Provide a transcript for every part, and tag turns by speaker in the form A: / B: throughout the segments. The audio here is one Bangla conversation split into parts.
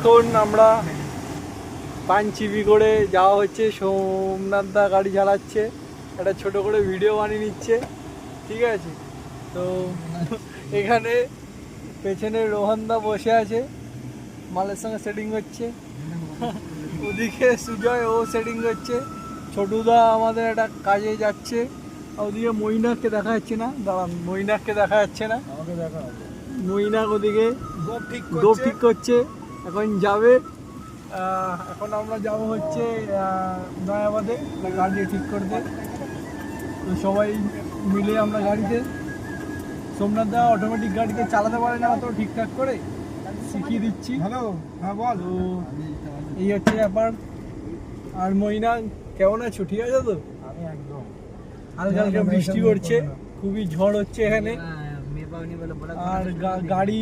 A: এখন আমরা পাঞ্চিবি করে যাওয়া হচ্ছে। সোমনাথ দা গাড়ি চালাচ্ছে, একটা ছোট করে ভিডিও বানিয়ে নিচ্ছে, ঠিক আছে। তো এখানে পেছনে রোহানদা বসে আছে, মালের সঙ্গে সেটিং হচ্ছে। ওদিকে সুজয় ও সেটিং করছে। ছোটুদা আমাদের একটা কাজে যাচ্ছে। ওদিকে মৈনাককে দেখা যাচ্ছে না, দাঁড়ান, মৈনাককে দেখা যাচ্ছে না, মৈনাক ওদিকে ডোব ঠিক করছে, এখন যাবে। এখন আমরা যাব হচ্ছে নয়াবাদে গাড়ি ঠিক করতে। তো সবাই মিলে আমরা গাড়িতে, সোমনাথ দা অটোমেটিক গাড়িতে চালাতে পারে না অত ঠিকঠাক করে, শিখিয়ে দিচ্ছি। হ্যালো, হ্যাঁ বল। তো এই হচ্ছে ব্যাপার। আর মৈনাক কেমন আছো? ঠিক আছে তো? আমি একদম। হালকা হালকা বৃষ্টি পড়ছে, খুবই ঝড় হচ্ছে এখানে, আর গাড়ি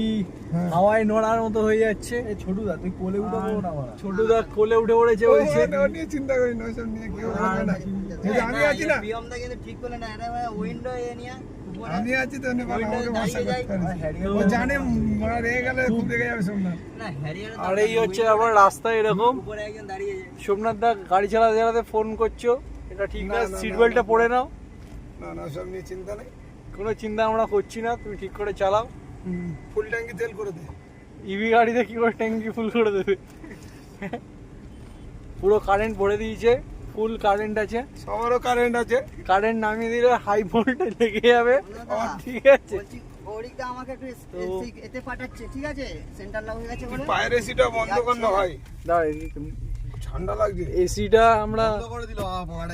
A: হাওয়ায় নড়ার মতো হয়ে যাচ্ছে।
B: ছোটুদা তুই কোলে উঠে পড়ো না।
A: ছোটুদা কোলে উঠে পড়েছে বলছে।
B: চিন্তা করি না, ওসব নিয়ে কেউ ভাবে না। আমি আছি না,
C: বিয়মদা কিন্তু ঠিক করে না, এটা উইন্ডো এ নিয়ে
B: আমি আছি তো, আমাকে ভরসা করতে পারিস। ও জানে মারা রেগে গেলে খুব রেগে যাবে সোমনাথ।
C: না হ্যারিয়ার।
A: আর এই হচ্ছে আবার রাস্তায় এরকম
C: উপরে একজন দাঁড়িয়ে যায়।
A: সোমনাথ দা গাড়ি চালাতে চালাতে ফোন করছো, এটা ঠিক না। সিট বেল্টটা পরে নাও।
B: না না, সব নিয়ে চিন্তা নেই,
A: কোনো চিন্তা আমরা করছি না, তুমি ঠিক করে চালাও।
B: ফুল ট্যাঙ্কি তেল করে দে।
A: ইভি গাড়িতে কি করে ট্যাঙ্কি ফুল করে দেবে? পুরো কারেন্ট ভরে দিয়েছে, ফুল কারেন্ট আছে,
B: সবারও কারেন্ট আছে।
A: কারেন্ট নামিয়ে দিলে হাই ভোল্টেজ লেগে যাবে, ঠিক আছে।
C: ওদিকটা আমাকে একটু এতে পাঠাচ্ছে, ঠিক আছে, সেন্টার লক হয়ে গেছে বলে।
B: পায়ের এসিটা বন্ধ কর না ভাই,
A: দাঁড়া,
B: ঠান্ডা লাগছে।
A: এসিটা আমরা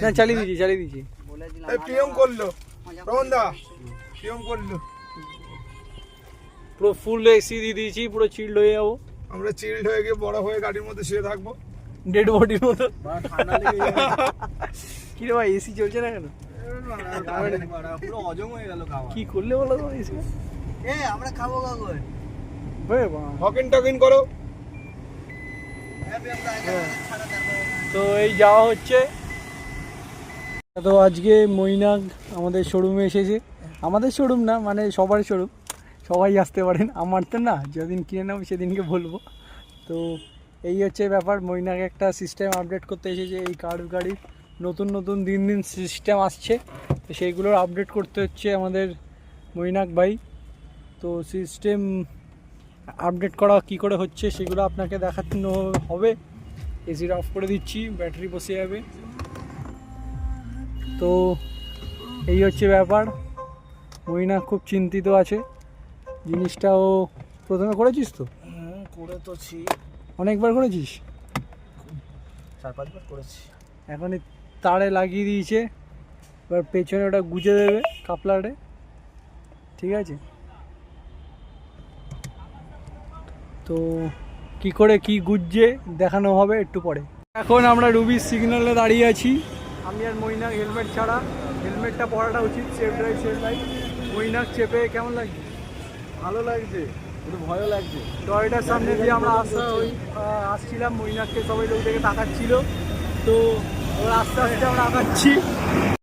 A: না চালিয়ে দিয়েছি।
C: বলেছিলাম
B: এই প্রিয়ম করলো, রমন দা প্রিয়ম করলো।
A: পুরো ফুল এসি দিয়ে দিয়েছি, পুরো চিল্ড হয়ে যাবো।
B: আমরা চিল্ড হয়ে গিয়ে বড় হয়ে গাড়ির মধ্যে শুয়ে থাকবো,
A: ডেড বডির মতো।
B: ঠান্ডা লেগে যাবে।
A: কি রে ভাই, এসি চলছে না কেন?
B: পুরো অজম হয়ে গেল খাওয়া।
A: কি করলে বলো তো এসি?
C: আমরা খাবো কাগজ।
B: হকিং টকিং করো।
A: তো এই যাওয়া হচ্ছে। তো আজকে মৈনাক আমাদের শোরুমে এসেছে। আমাদের শোরুম না, মানে সবার শোরুম, সবাই আসতে পারেন। আমার তো না, যেদিন কিনে নেব সেদিনকে বলবো। তো এই হচ্ছে ব্যাপার। মৈনাক একটা সিস্টেম আপডেট করতে এসেছে। এই কার্ভ গাড়ির নতুন নতুন দিন দিন সিস্টেম আসছে, তো সেইগুলোর আপডেট করতে হচ্ছে আমাদের মৈনাক ভাই। তো সিস্টেম আপডেট করা কি করে হচ্ছে সেগুলো আপনাকে দেখানো হবে। এসিটা অফ করে দিচ্ছি, ব্যাটারি বসে যাবে। তো এই হচ্ছে ব্যাপার। মৈনাক খুব চিন্তিত আছে। জিনিসটাও প্রথমে করেছিস তো?
B: করে তো ছি,
A: অনেকবার করেছিস?
B: 4-5 বার করেছি।
A: এখন তারে লাগিয়ে দিয়েছে, এবার পেছনে ওটা গুজে দেবে কাপলারে, ঠিক আছে। তো কি করে কি গুজছে দেখানো হবে একটু পরে। এখন আমরা রুবির সিগন্যালে দাঁড়িয়ে আছি, আমি আর মৈনাক হেলমেট ছাড়া। হেলমেটটা পরাটা উচিত, safe drive safe life. Mainak চেপে কেমন লাগছে?
B: ভালো লাগছে, একটু ভয়ও লাগছে।
A: টয়টার সামনে দিয়ে আমরা আসছিলাম, মৈনাককে সবাই লোক থেকে তাকাচ্ছিল। তো আস্তে আস্তে আমরা আগাচ্ছি।